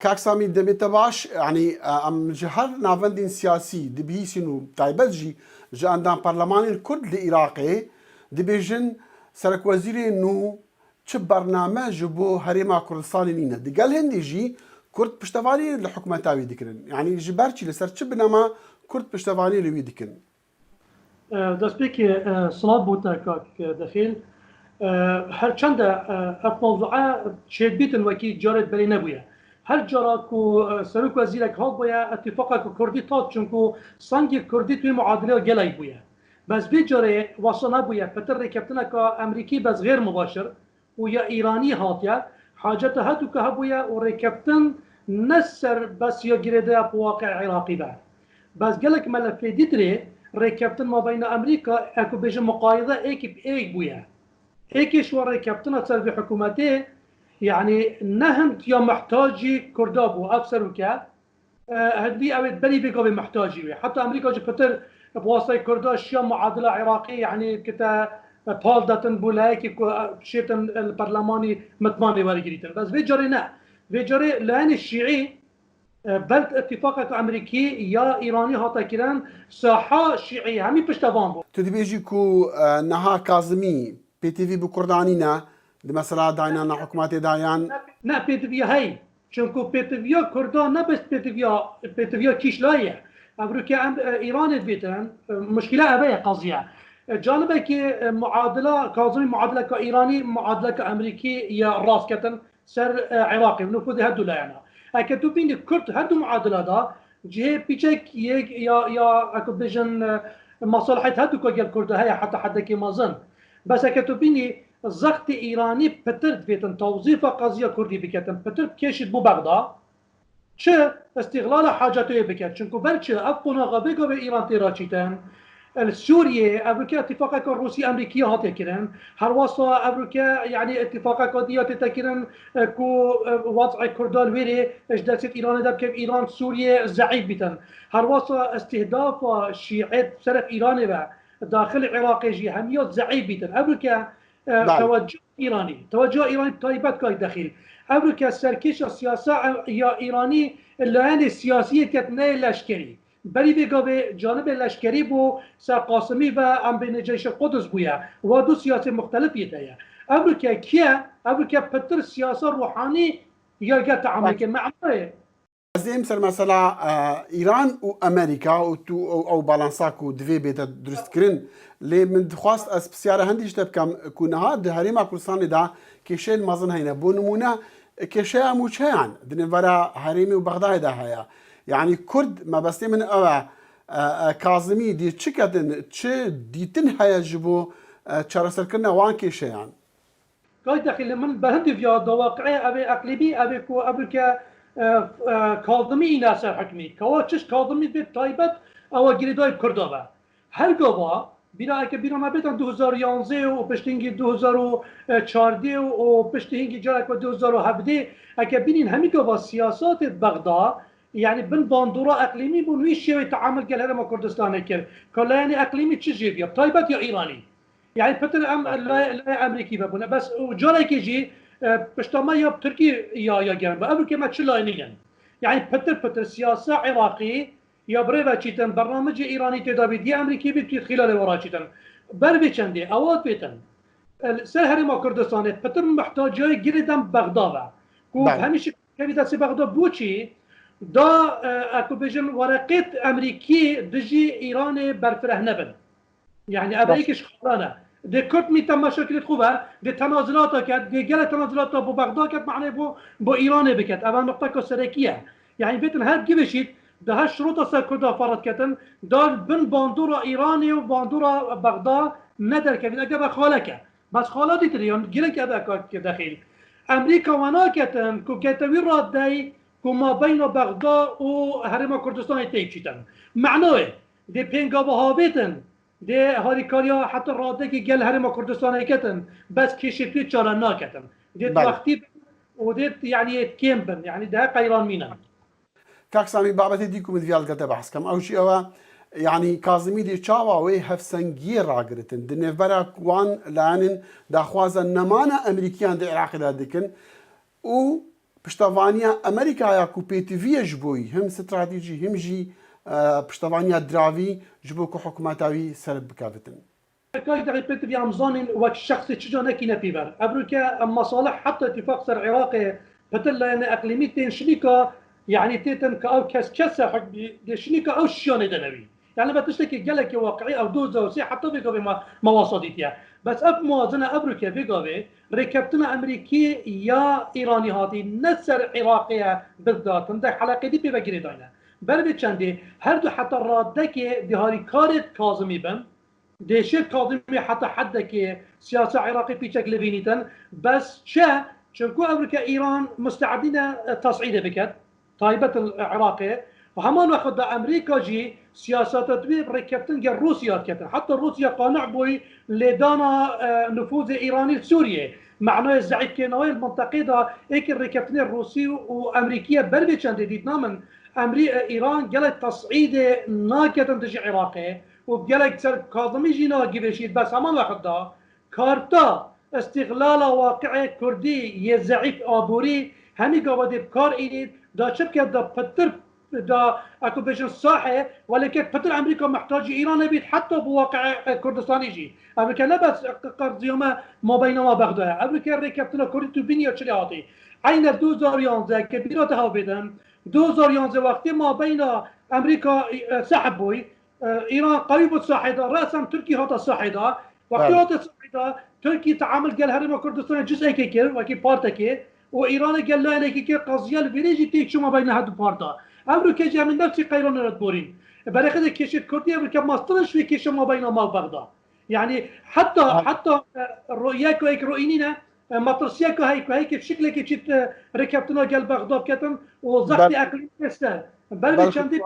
كاك سامي دمت باش يعني ام جهر نافندين سياسي دبيسينو تايبزجي جا عندنا برلمان الكرد العراقي دبيجن سرك وزيري نو چه برنامج بو هريما كردستان نينا دي قال هندي جي كرد پشتواني الحكومه تاوي دكرن يعني جبرچي لسر چه بنما كرد پشتواني لوي دكن دەستپێکی سڵات بووتە کاک دەخیل هەر چەندە ئەف مەوزوعە شێتبیتن وەکی جارێت بەرێ نەبووە هەر جارات و سەرۆک وەزیرێک هەڵ بووە ئەتیفاقێک کوردی تات چونکو سەنگی کوردی توی معادلە گەلای بووە بەس بێ جارێ وەسە نەبووە پەتر ڕێکەوتنەکە ئەمریکی بەس غێر مباشر و یا ئیرانی هاتیە حاجەتە هەتووکە هەبووە و ڕێکەوتن نەسەر بەس یا گرێدەیە بواقع عێراقی بە بەس گەلێک مەلەفێ دیترێ رێکەوتن ما بین ئەمریکا ئەکو بێژە مقایدە ئێکی ئێک بووە ئێکیش وە ڕێکەوتنە سەرڤی حکوومەتێ یعنی نەهند یا محتاجی کوردا بوو ئەف سەرۆکە هەندی ئەوێت بەری بێگاوێ محتاجی وێ حتا ئەمریکا جە پتر بواسطەی کوردا شیا معادلە عێراقی یعنی کتە پاڵ دەتن بوو لایەکی شێتن پەرلەمانی متمانی وەرگریتن بەس vê carê ne vê carê li henê şîعî بلد اتفاقك امريكي يا ايراني هاتا كيران ساحه شيعي همي پشتوان بو تو دبيجي كو نها كاظمي بي تي في بكردانينا دي مثلا داينا حكومات دايان نا بي تي في هي چونكو بي تي في كردان نه بس بي تي في كيش لايه امريكا ايران بيتن مشكله ابي قضيه جانبك معادله كاظمي معادله كايراني معادله كامريكي يا راس كتن سر عراقي نفوذ هدو لا يعني اگه تو بینی کرد هر دو معادله دا جهه پیچک یک یا اكو بيجن مصالحات هدو كجل كرد هي حتى حد كي مازن بس اگه تو بینی زخت ايراني بترد بيتن توظيف قضيه كردي بكتن بترد كيشد بو بغداد چه استغلال حاجته بكت چونكو بلچه افقنا غبيگا به ایران تراچيتن سوريا امريكا اتفاقك الروسي امريكيه هاتي كرن هر واسطه امريكا يعني اتفاقك ديات تكرن كو وضع كردان ويري اجدست ايران دب كيف ايران سوريا زعيم بتن هر واسطه استهداف شيعه سرف ايران داخل العراق جي هميات زعيم بتن امريكا توجه ايراني طيبات كاي داخل امريكا سركيش السياسه يا ايراني اللي السياسيه كتنه لشكري بری بگاوه جانب لشکری بو سر قاسمی و ام بین جیش قدس بویا و دو سیاست مختلفی دایا امریکا کیه امریکا پتر سیاست روحانی یا گت عمل که معناه زين مثلا ايران وامريكا او بالانساكو دفي بيت درست كرين لي من خواست اس بسياره هنديش تبكم كونها هريما كردستان دا كيشين مازن هينا بونمونا كيشا موشان دنفرا هريمي وبغداد دا هيا يعني كرد ما بس من كاظمي دي تشكدن تش ديتن هيا جبو تشارسر كنا وان كيشا يعني قاعد داخل من بهندي في واقعي ابي اقليمي ابي كو ابي كاظمي ناس حكمي كواتش كاظمي بيت تايبت او جريداي كردوبا هل جوا بنا بنا ما بيتن 2011 و پشتینگی 2014 و پشتینگی جاك 2017 اگه ببینین همین جوا سیاست بغداد يعني بن باندورا اقليمي بو نوي شيء يتعامل قال هذا ما كردستان كير كلا يعني اقليمي تشجيب يا طيبات يا ايراني يعني بتر لا امريكي بابونا بس جاري كيجي بشتما يا تركي يا جنب امريكا ما تشلاينيا يعني بتر سياسه عراقي يا بريفا تشيتن برنامج ايراني تدابي دي امريكي بتدخل خلال ورا تشيتن بربي چندي اوات بيتن سهر ما كردستان بتر محتاجه جريدم بغداد كو هميش كبيدا سي بغداد بوچي دا اكو بيجن ورقه امريكي دجي ايران برفره نبن يعني ابيكش خلانه دي كرت ميتا مشاكل خوبه دي تنازلات كانت دي جل تنازلات بو بغداد كانت معناه بو ايران بكت اول نقطه سركيه يعني بيتن هاد جيبشيت ده هالشروط سكردا فرض كتن دار بن باندورا ايراني وباندورا بغداد ندر كبير اجاب خالك بس خالاتي تريون جيلك ابا داخل امريكا وانا كتن كو كتوي راداي كما بين بغداد و هرم كردستان تيجيتن معناه دي بينغا وهابيتن دي هاريكاريا حتى رادكي قال هرم كردستان كتن بس كيشتي تشارنا كتن دي وقتي ودي يعني كيمبن يعني ده قيران مينا كاك سامي بابتي ديكم ديال قد بحث كم او شيء يعني كاظمي دي تشاوا وي هفسنجي راغرتن دنيفرا كوان لانن داخوازا نمانا امريكيان دي العراق دادكن و پشتوانیا ئەمریکایا و پێتیڤە ji بۆی هم استراتیژی هم jî پشتوانیا دراوی ji bo ku hikûmetawî ser bikevin. كاي دغي بيت في امزان والشخص تشجع نكي نبيبر ابريكا مصالح حتى اتفاق سر عراقي بتلا يعني اقليميتين شنيكا يعني تيتن كاو كسكسه حق شنيكا او شيون دنوي يعني بتشتكي قالك واقعي او دوزه وسي حتى بيقوي ما وصلتيها بس اف موازنه ابريكا بيقوي ركبتنا امريكي يا ايراني هذه نسر عراقيه بالذات عندك حلقه دي بيبقى داينا بربي چندي هر دو حتى رادك بهاري كارت كاظمي بن دهشت كاظمي حتى حدك سياسة عراقي بيشك لبينيتن بس شا شنكو أمريكا إيران مستعدين تصعيد بكت طيبة العراقي وهمان وقت أمريكا جي سياسات تدوير ركبتن جا روسيا كتن حتى روسيا قانع بوي لدانا نفوذ إيراني سوريا معناه الزعيم كينوي المنطقة دا إيك الركبتين الروسي وأمريكية بربي چند ديتنا من إيران قالت تصعيد ناكتن تجي عراقي وبقالك سر كاظمي جينا جيبشيد بس همان وقت دا كارتا استغلال واقعي كردي يزعيف آبوري همي قابضي بكار إيديد دا شبكة دا بطر دا اكو بيشن صاحي ولكن بطر امريكا محتاج ايران بيت حتى بواقع كردستان يجي امريكا لا بس قرض يوم ما بينما بغداد امريكا ركبتنا كردتو بنيا تشلياتي عين 2011 كبيرتها بدن 2011 وقت ما بين امريكا سحبوي ايران قريب الصاحده راسا تركي هذا الصاحده وقت هذا الصاحده تركي تعامل قال هرم كردستان جزء كيكل وكي بارتكي وايران قال لا لك قضيه الفيريجي تيك شو ما بين هاد بارتا امريكا جا من نفس قيران الدبورين بريخد كيشت كردي امريكا ما استرش في كيش ما بين مال بغداد يعني حتى رؤياكو هيك رؤينينا مطرسياكو هيك بشكل كيشت ركبتنا قال بغداد كتم وزحتي اقليم كسته بل چندی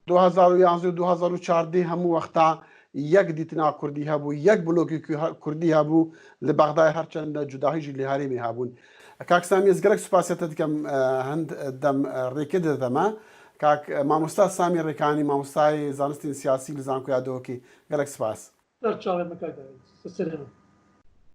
2011 2014 همو وقتا یک دیتنا کردی هبو یک بلوکی کردی هبو لبغداد هرچند جداهی جلی هریمی هبون کاک سامی از گرک سپاسیت دکم هند دم ریکد دما کاک ماموستا سامی ریکانی ماموستای زانستین سیاسی لزان کو یادو کی گرک سپاس در چاوه مکای سلام